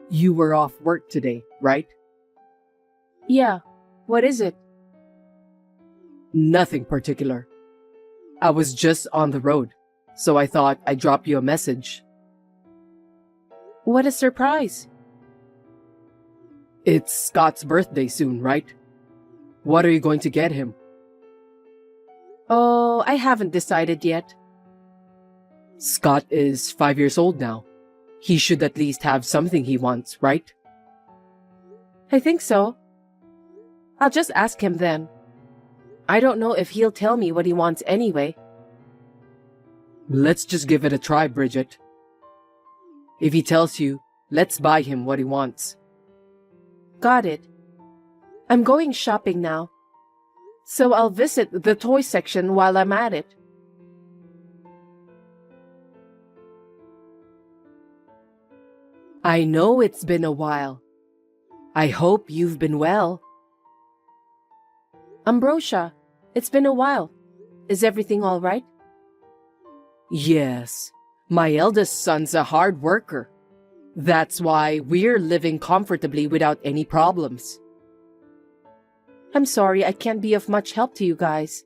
You were off work today, right? Yeah, what is it? Nothing particular. I was just on the road, so I thought I'd drop you a message. What a surprise. It's Scott's birthday soon, right? What are you going to get him? Oh, I haven't decided yet. Scott is 5 years old now. He should at least have something he wants, right? I think so. I'll just ask him then. I don't know if he'll tell me what he wants anyway. Let's just give it a try, Bridget. If he tells you, let's buy him what he wants. Got it. I'm going shopping now, so I'll visit the toy section while I'm at it. I know it's been a while. I hope you've been well. Ambrosia, it's been a while. Is everything all right? Yes, my eldest son's a hard worker. That's why we're living comfortably without any problems. I'm sorry I can't be of much help to you guys.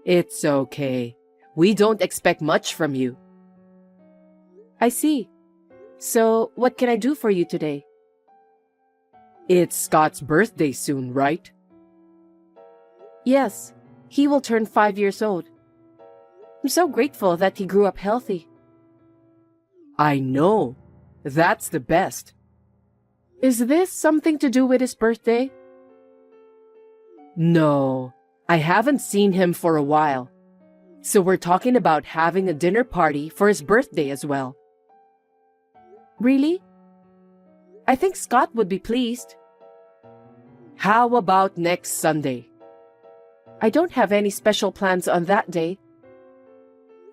It's okay. We don't expect much from you. I see. So, what can I do for you today? It's Scott's birthday soon, right? Yes, he will turn 5 years old. I'm so grateful that he grew up healthy. I know. That's the best. Is this something to do with his birthday? No, I haven't seen him for a while. So we're talking about having a dinner party for his birthday as well. Really? I think Scott would be pleased. How about next Sunday? I don't have any special plans on that day.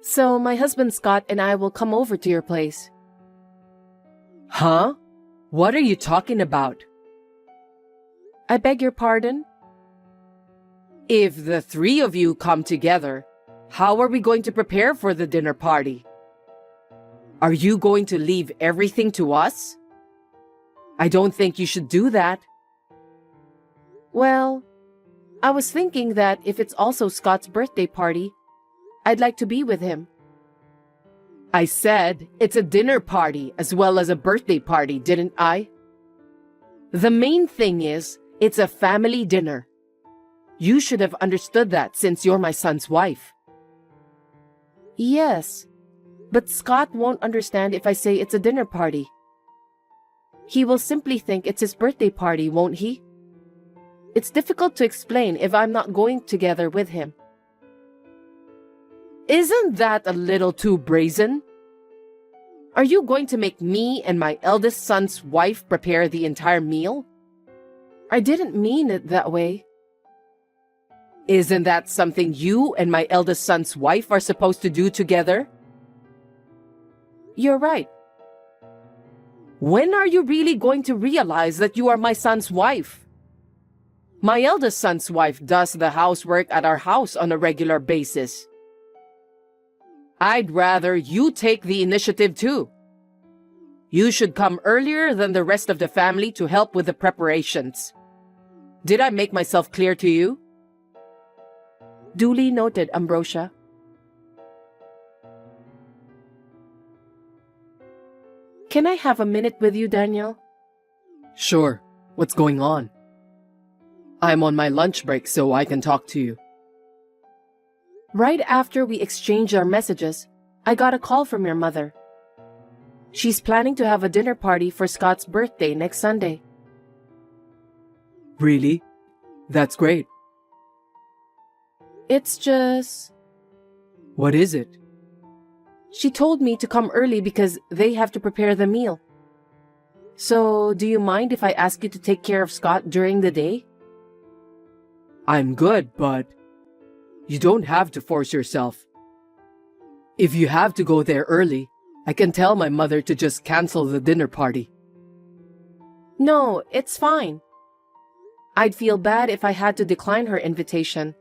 So my husband Scott and I will come over to your place. Huh? What are you talking about? I beg your pardon? If the three of you come together, how are we going to prepare for the dinner party? Are you going to leave everything to us? I don't think you should do that. Well, I was thinking that if it's also Scott's birthday party, I'd like to be with him. I said it's a dinner party as well as a birthday party, didn't I? The main thing is, it's a family dinner. You should have understood that since you're my son's wife. Yes, but Scott won't understand if I say it's a dinner party. He will simply think it's his birthday party, won't he? It's difficult to explain if I'm not going together with him. Isn't that a little too brazen? Are you going to make me and my eldest son's wife prepare the entire meal? I didn't mean it that way. Isn't that something you and my eldest son's wife are supposed to do together? You're right. When are you really going to realize that you are my son's wife? My eldest son's wife does the housework at our house on a regular basis. I'd rather you take the initiative too. You should come earlier than the rest of the family to help with the preparations. Did I make myself clear to you? Duly noted, Ambrosia. Can I have a minute with you, Daniel? Sure. What's going on? I'm on my lunch break, so I can talk to you. Right after we exchanged our messages, I got a call from your mother. She's planning to have a dinner party for Scott's birthday next Sunday. Really? That's great. It's just... What is it? She told me to come early because they have to prepare the meal. So, do you mind if I ask you to take care of Scott during the day? I'm good, but you don't have to force yourself. If you have to go there early, I can tell my mother to just cancel the dinner party. No, it's fine. I'd feel bad if I had to decline her invitation.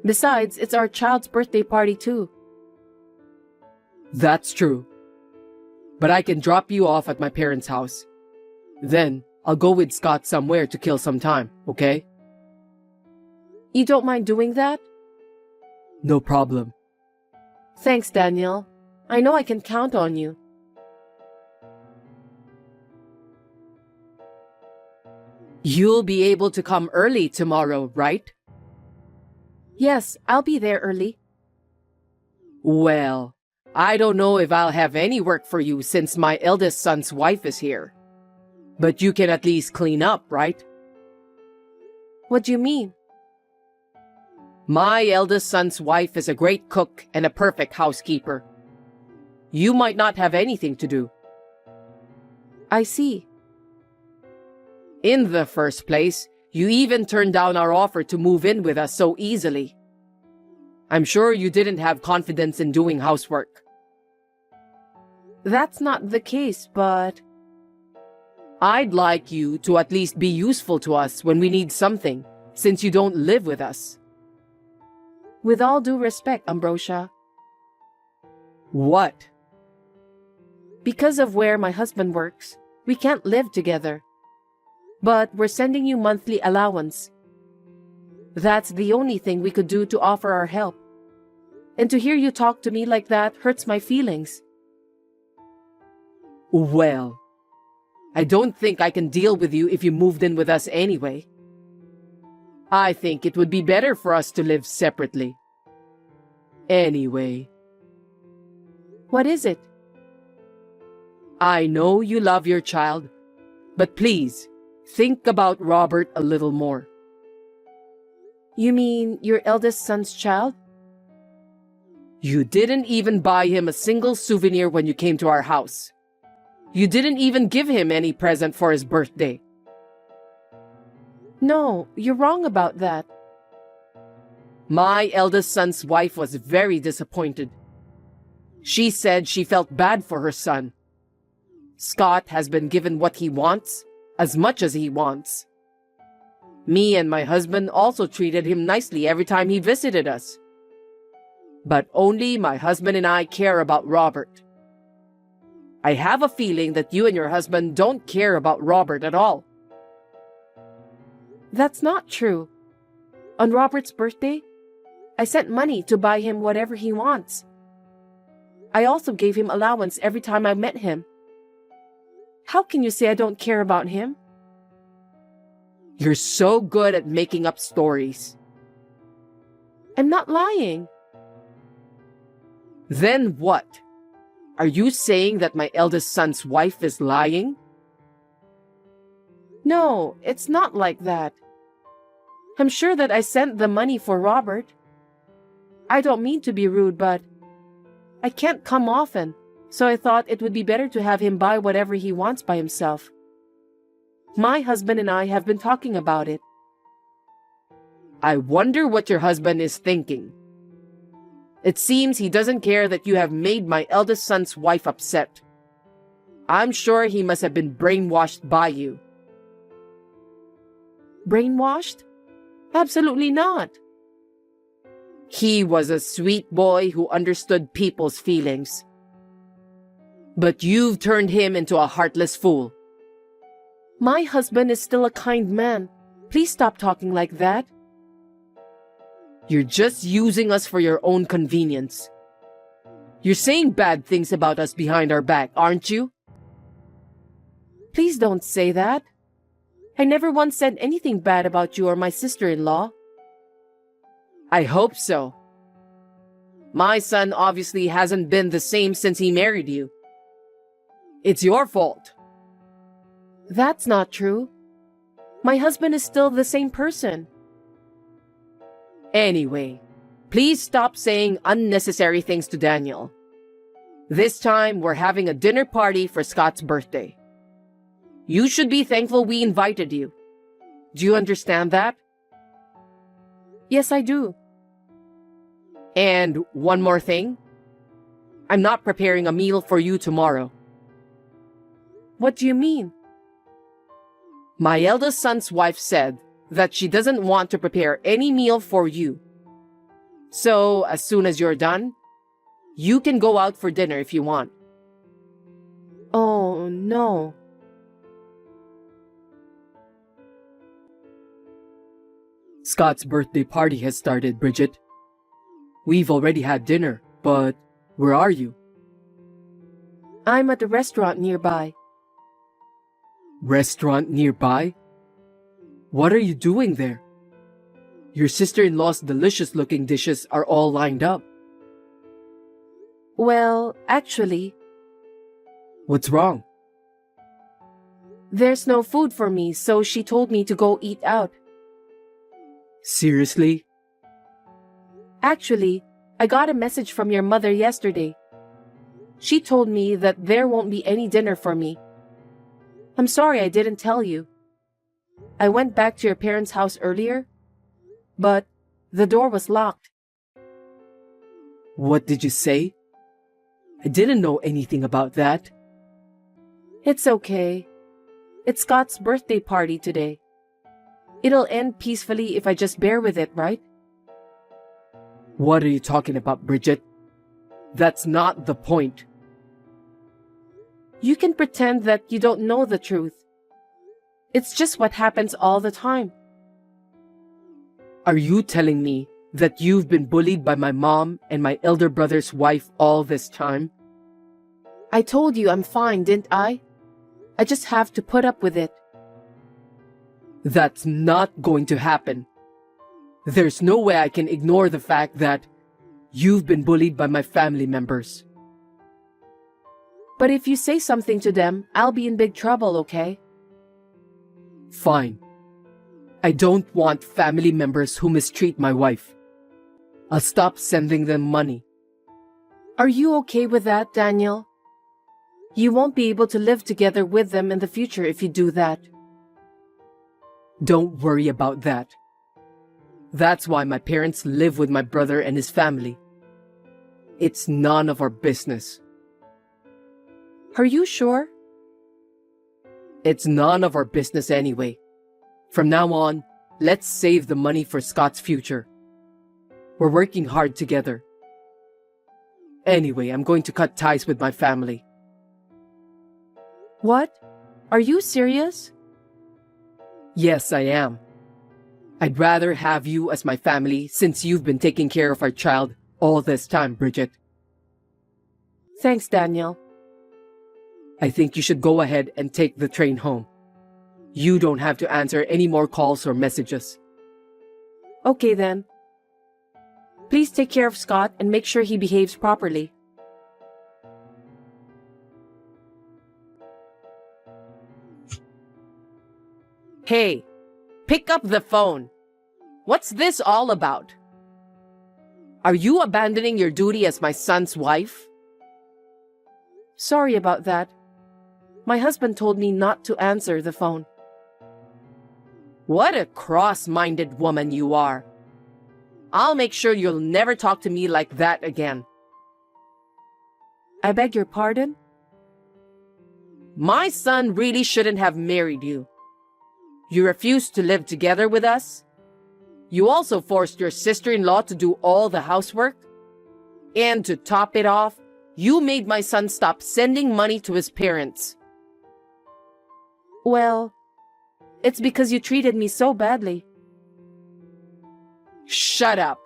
Besides, it's our child's birthday party too. That's true. but I can drop you off at my parents' house. Then, I'll go with Scott somewhere to kill some time, okay? You don't mind doing that? No problem. Thanks, Daniel. I know I can count on you. You'll be able to come early tomorrow, right? Yes, I'll be there early. Well, I don't know if I'll have any work for you since my eldest son's wife is here. But you can at least clean up, right? What do you mean? My eldest son's wife is a great cook and a perfect housekeeper. You might not have anything to do. I see. In the first place, you even turned down our offer to move in with us so easily. I'm sure you didn't have confidence in doing housework. That's not the case, but... I'd like you to at least be useful to us when we need something, since you don't live with us. With all due respect, Ambrosia, What? because of where my husband works, we can't live together. But we're sending you monthly allowance. That's the only thing we could do to offer our help. And to hear you talk to me like that hurts my feelings. Well, I don't think I can deal with you if you moved in with us anyway. I think it would be better for us to live separately. Anyway, What is it? I know you love your child, but please, think about Robert a little more. You mean your eldest son's child? You didn't even buy him a single souvenir when you came to our house. You didn't even give him any present for his birthday. No, you're wrong about that. My eldest son's wife was very disappointed. She said she felt bad for her son. Scott has been given what he wants, as much as he wants. Me and my husband also treated him nicely every time he visited us. But only my husband and I care about Robert. I have a feeling that you and your husband don't care about Robert at all. That's not true. On Robert's birthday, I sent money to buy him whatever he wants. I also gave him allowance every time I met him. How can you say I don't care about him? You're so good at making up stories. I'm not lying. Then what? Are you saying that my eldest son's wife is lying? No, it's not like that. I'm sure that I sent the money for Robert. I don't mean to be rude, but I can't come often, so I thought it would be better to have him buy whatever he wants by himself. My husband and I have been talking about it. I wonder what your husband is thinking. It seems he doesn't care that you have made my eldest son's wife upset. I'm sure he must have been brainwashed by you. Brainwashed? Absolutely not. He was a sweet boy who understood people's feelings. But you've turned him into a heartless fool. My husband is still a kind man. Please stop talking like that. You're just using us for your own convenience. You're saying bad things about us behind our back, aren't you? Please don't say that. I never once said anything bad about you or my sister-in-law. I hope so. My son obviously hasn't been the same since he married you. It's your fault. That's not true. My husband is still the same person. Anyway, please stop saying unnecessary things to Daniel. This time, we're having a dinner party for Scott's birthday. You should be thankful we invited you. Do you understand that? Yes, I do. And one more thing. I'm not preparing a meal for you tomorrow. What do you mean? My eldest son's wife said that she doesn't want to prepare any meal for you. So, as soon as you're done, you can go out for dinner if you want. Oh, no. Scott's birthday party has started, Bridget. We've already had dinner, but where are you? I'm at the restaurant nearby. Restaurant nearby? What are you doing there? Your sister-in-law's delicious-looking dishes are all lined up. Well, actually, What's wrong? there's no food for me, so she told me to go eat out. Seriously? Actually, I got a message from your mother yesterday. She told me that there won't be any dinner for me. I'm sorry I didn't tell you. I went back to your parents' house earlier, but the door was locked. What did you say? I didn't know anything about that. It's okay. It's Scott's birthday party today. It'll end peacefully if I just bear with it, right? What are you talking about, Bridget? That's not the point. You can pretend that you don't know the truth. It's just what happens all the time. Are you telling me that you've been bullied by my mom and my elder brother's wife all this time? I told you I'm fine, didn't I? I just have to put up with it. That's not going to happen. There's no way I can ignore the fact that you've been bullied by my family members. But if you say something to them, I'll be in big trouble, okay? Fine. I don't want family members who mistreat my wife. I'll stop sending them money. Are you okay with that, Daniel? You won't be able to live together with them in the future if you do that. Don't worry about that. That's why my parents live with my brother and his family. It's none of our business. Are you sure? It's none of our business anyway. From now on, let's save the money for Scott's future. We're working hard together. Anyway, I'm going to cut ties with my family. What? Are you serious? Yes, I am. I'd rather have you as my family since you've been taking care of our child all this time, Bridget. Thanks, Daniel. I think you should go ahead and take the train home. You don't have to answer any more calls or messages. Okay then. Please take care of Scott and make sure he behaves properly. Hey, pick up the phone. What's this all about? Are you abandoning your duty as my son's wife? Sorry about that. My husband told me not to answer the phone. What a cross-minded woman you are. I'll make sure you'll never talk to me like that again. I beg your pardon? My son really shouldn't have married you. You refused to live together with us. You also forced your sister-in-law to do all the housework. And to top it off, you made my son stop sending money to his parents. Well, it's because you treated me so badly. Shut up.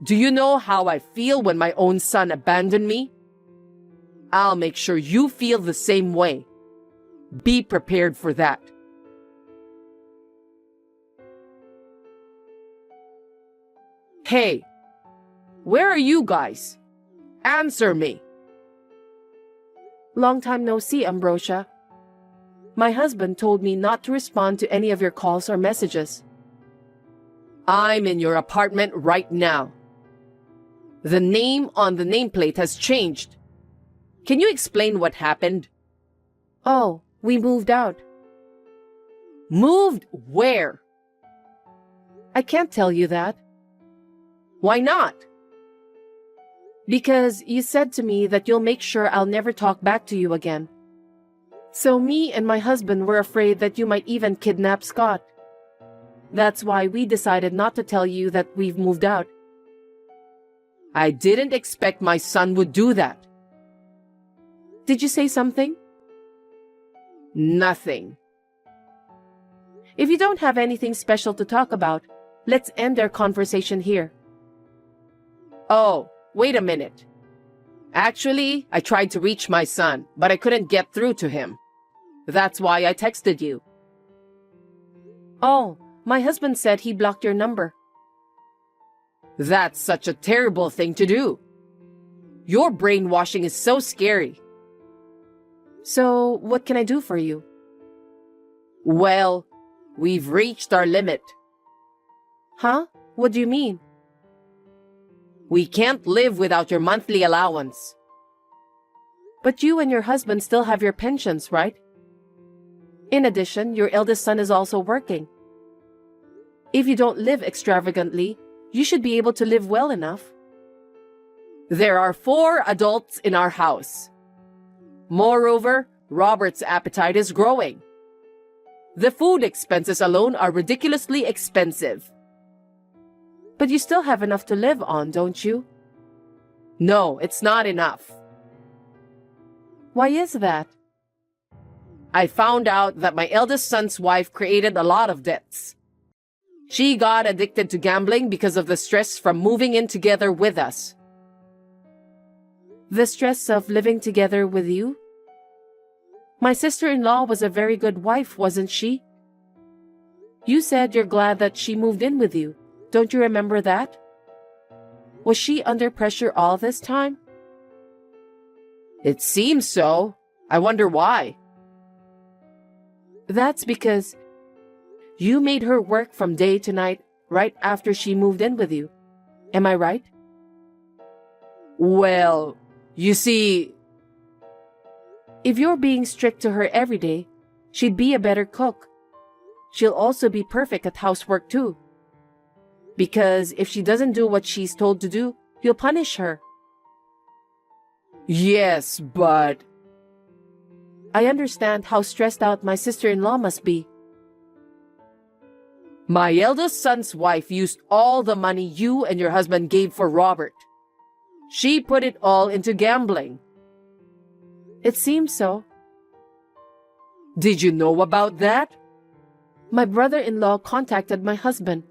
Do you know how I feel when my own son abandoned me? I'll make sure you feel the same way. Be prepared for that. Hey, where are you guys? Answer me. Long time no see, Ambrosia. My husband told me not to respond to any of your calls or messages. I'm in your apartment right now. The name on the nameplate has changed. Can you explain what happened? Oh, we moved out. Moved where? I can't tell you that. Why not? Because you said to me that you'll make sure I'll never talk back to you again. So me and my husband were afraid that you might even kidnap Scott. That's why we decided not to tell you that we've moved out. I didn't expect my son would do that. Did you say something? Nothing. If you don't have anything special to talk about, let's end our conversation here. Oh, wait a minute. Actually, I tried to reach my son, but I couldn't get through to him. That's why I texted you. Oh, my husband said he blocked your number. That's such a terrible thing to do. Your brainwashing is so scary. So, what can I do for you? Well, we've reached our limit. Huh? What do you mean? We can't live without your monthly allowance. But you and your husband still have your pensions, right? In addition, your eldest son is also working. If you don't live extravagantly, you should be able to live well enough. There are 4 adults in our house. Moreover, Robert's appetite is growing. The food expenses alone are ridiculously expensive. But you still have enough to live on, don't you? No, it's not enough. Why is that? I found out that my eldest son's wife created a lot of debts. She got addicted to gambling because of the stress from moving in together with us. The stress of living together with you? My sister-in-law was a very good wife, wasn't she? You said you're glad that she moved in with you. Don't you remember that? Was she under pressure all this time? It seems so. I wonder why. That's because you made her work from day to night right after she moved in with you. Am I right? Well, you see, if you're being strict to her every day, she'd be a better cook. She'll also be perfect at housework too. Because if she doesn't do what she's told to do, you'll punish her. Yes, but I understand how stressed out my sister-in-law must be. my eldest son's wife used all the money you and your husband gave for Robert. She put it all into gambling. It seems so. Did you know about that? My brother-in-law contacted my husband.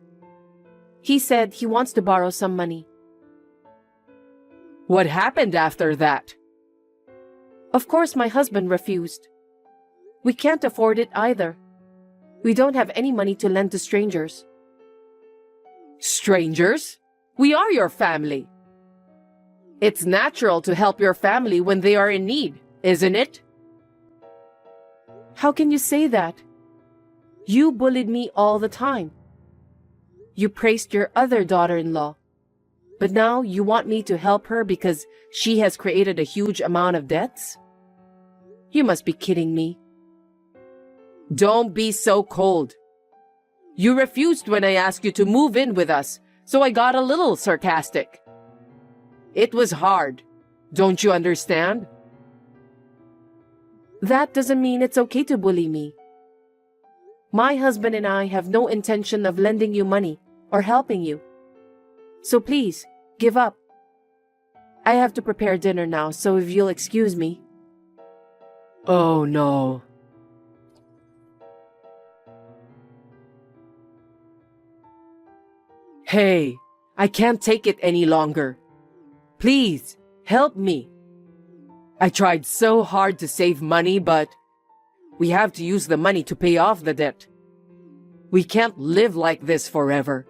He said he wants to borrow some money. What happened after that? Of course, my husband refused. We can't afford it either. We don't have any money to lend to strangers. Strangers? We are your family. It's natural to help your family when they are in need, isn't it? How can you say that? You bullied me all the time. You praised your other daughter-in-law. But now you want me to help her because she has created a huge amount of debts? You must be kidding me. Don't be so cold. You refused when I asked you to move in with us, so I got a little sarcastic. It was hard. Don't you understand? That doesn't mean it's okay to bully me. My husband and I have no intention of lending you money or helping you. So please, give up. I have to prepare dinner now, so if you'll excuse me. Oh no. Hey, I can't take it any longer. Please, help me. I tried so hard to save money, but we have to use the money to pay off the debt. We can't live like this forever.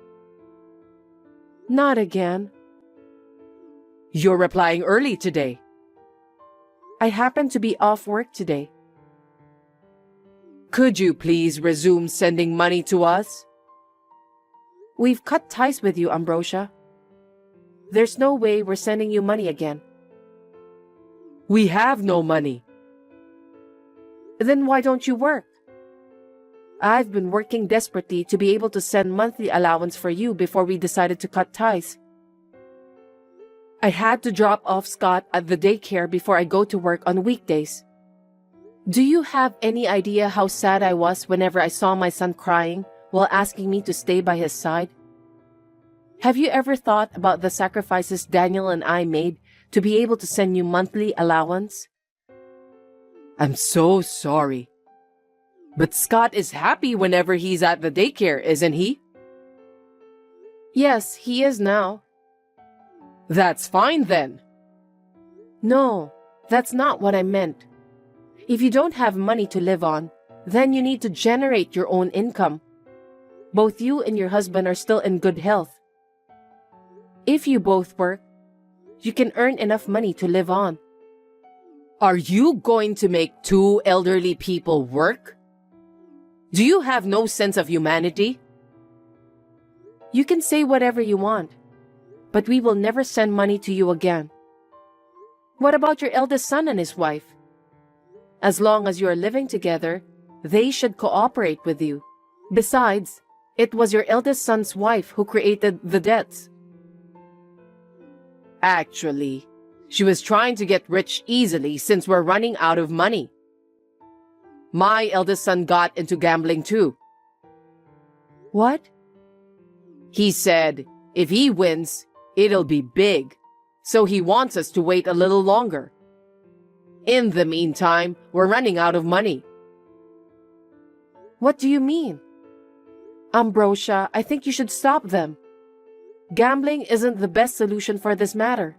Not again. You're replying early today. I happen to be off work today. Could you please resume sending money to us? We've cut ties with you, Ambrosia. There's no way we're sending you money again. We have no money. Then why don't you work? I've been working desperately to be able to send monthly allowance for you before we decided to cut ties. I had to drop off Scott at the daycare before I go to work on weekdays. Do you have any idea how sad I was whenever I saw my son crying while asking me to stay by his side? Have you ever thought about the sacrifices Daniel and I made to be able to send you monthly allowance? I'm so sorry. But Scott is happy whenever he's at the daycare, isn't he? Yes, he is now. That's fine then. No, that's not what I meant. If you don't have money to live on, then you need to generate your own income. Both you and your husband are still in good health. If you both work, you can earn enough money to live on. Are you going to make two elderly people work? Do you have no sense of humanity? You can say whatever you want, but we will never send money to you again. What about your eldest son and his wife? As long as you are living together, they should cooperate with you. Besides, it was your eldest son's wife who created the debts. Actually, she was trying to get rich easily since we're running out of money. My eldest son got into gambling too. What? He said if he wins, it'll be big, so he wants us to wait a little longer. In the meantime, we're running out of money. What do you mean? Ambrosia, I think you should stop them. Gambling isn't the best solution for this matter.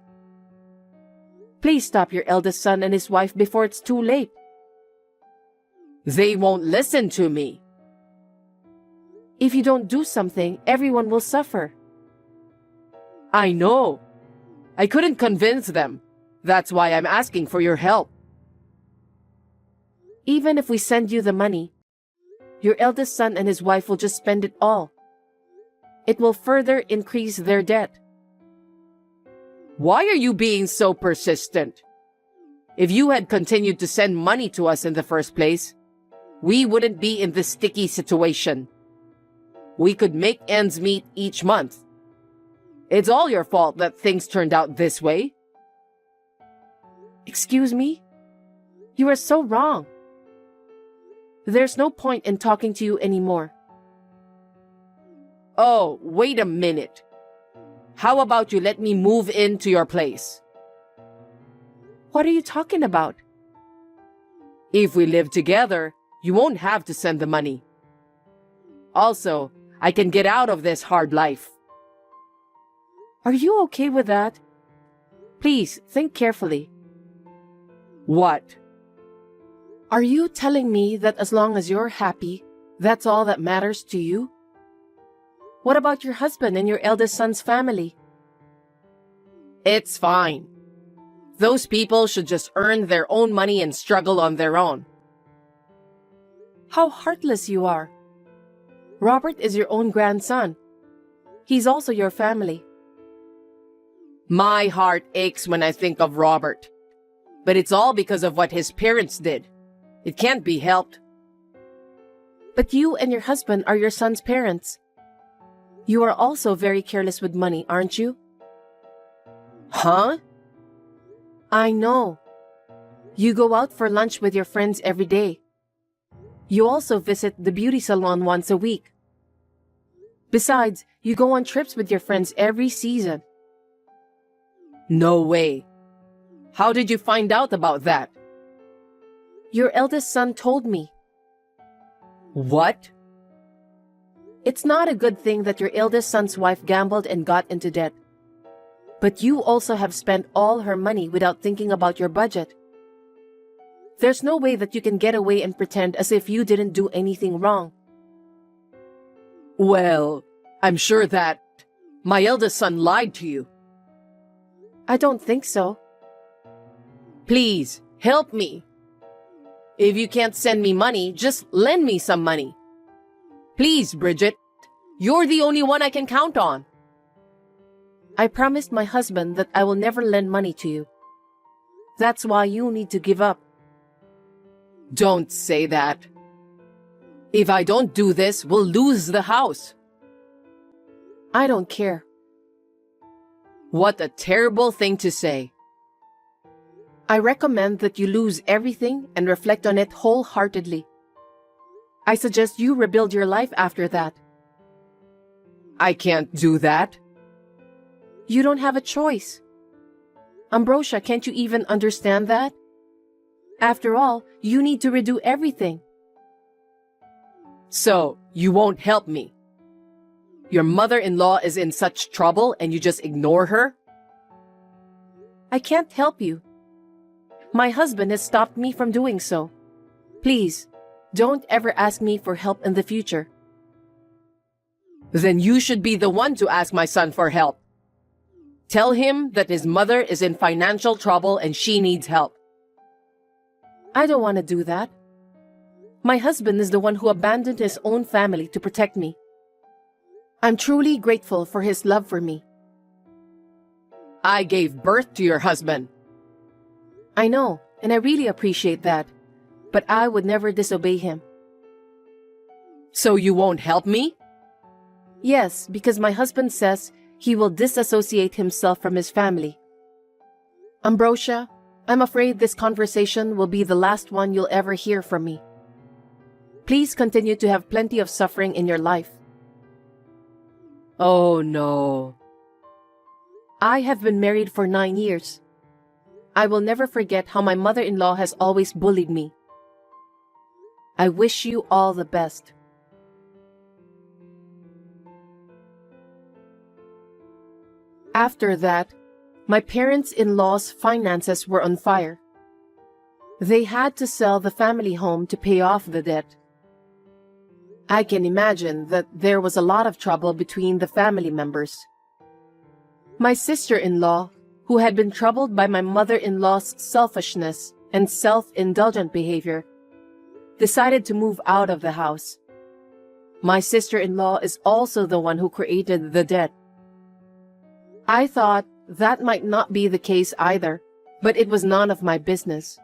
Please stop your eldest son and his wife before it's too late. They won't listen to me. If you don't do something, everyone will suffer. I know. I couldn't convince them. That's why I'm asking for your help. Even if we send you the money, your eldest son and his wife will just spend it all. It will further increase their debt. Why are you being so persistent? If you had continued to send money to us in the first place, we wouldn't be in this sticky situation. We could make ends meet each month. It's all your fault that things turned out this way. Excuse me? You are so wrong. There's no point in talking to you anymore. Oh, wait a minute. How about you let me move into your place? What are you talking about? If we live together, you won't have to send the money. Also, I can get out of this hard life. Are you okay with that? Please, think carefully. What? Are you telling me that as long as you're happy, that's all that matters to you? What about your husband and your eldest son's family? It's fine. Those people should just earn their own money and struggle on their own. How heartless you are. Robert is your own grandson. He's also your family. My heart aches when I think of Robert. But it's all because of what his parents did. It can't be helped. But you and your husband are your son's parents. You are also very careless with money, aren't you? Huh? I know. You go out for lunch with your friends every day. You also visit the beauty salon once a week. Besides, you go on trips with your friends every season. No way. How did you find out about that? Your eldest son told me. What? It's not a good thing that your eldest son's wife gambled and got into debt. But you also have spent all her money without thinking about your budget. There's no way that you can get away and pretend as if you didn't do anything wrong. Well, I'm sure that my eldest son lied to you. I don't think so. Please, help me. If you can't send me money, just lend me some money. Please, Bridget. You're the only one I can count on. I promised my husband that I will never lend money to you. That's why you need to give up. Don't say that. If I don't do this, we'll lose the house. I don't care. What a terrible thing to say. I recommend that you lose everything and reflect on it wholeheartedly. I suggest you rebuild your life after that. I can't do that. You don't have a choice. Ambrosia, can't you even understand that? After all, you need to redo everything. So, you won't help me? Your mother-in-law is in such trouble and you just ignore her? I can't help you. My husband has stopped me from doing so. Please, don't ever ask me for help in the future. Then you should be the one to ask my son for help. Tell him that his mother is in financial trouble and she needs help. I don't want to do that. My husband is the one who abandoned his own family to protect me. I'm truly grateful for his love for me. I gave birth to your husband. I know, and I really appreciate that. But I would never disobey him. So you won't help me? Yes, because my husband says he will disassociate himself from his family. Ambrosia, I'm afraid this conversation will be the last one you'll ever hear from me. Please continue to have plenty of suffering in your life. Oh no. I have been married for 9 years. I will never forget how my mother-in-law has always bullied me. I wish you all the best. After that, my parents-in-law's finances were on fire. They had to sell the family home to pay off the debt. I can imagine that there was a lot of trouble between the family members. My sister-in-law, who had been troubled by my mother-in-law's selfishness and self-indulgent behavior, decided to move out of the house. My sister-in-law is also the one who created the debt. I thought that might not be the case either, but it was none of my business.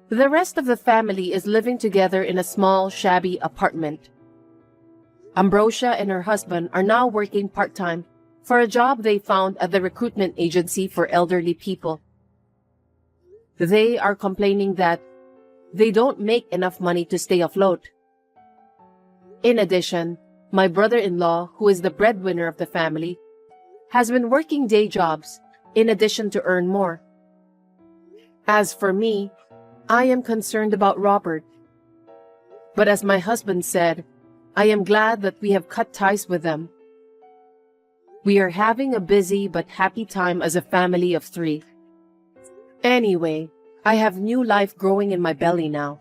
The rest of the family is living together in a small, shabby apartment. Ambrosia and her husband are now working part-time for a job they found at the recruitment agency for elderly people. They are complaining that they don't make enough money to stay afloat. In addition, my brother-in-law, who is the breadwinner of the family, has been working day jobs in addition to earn more. As for me, I am concerned about Robert. But as my husband said, I am glad that we have cut ties with them. We are having a busy but happy time as a family of 3. Anyway, I have new life growing in my belly now.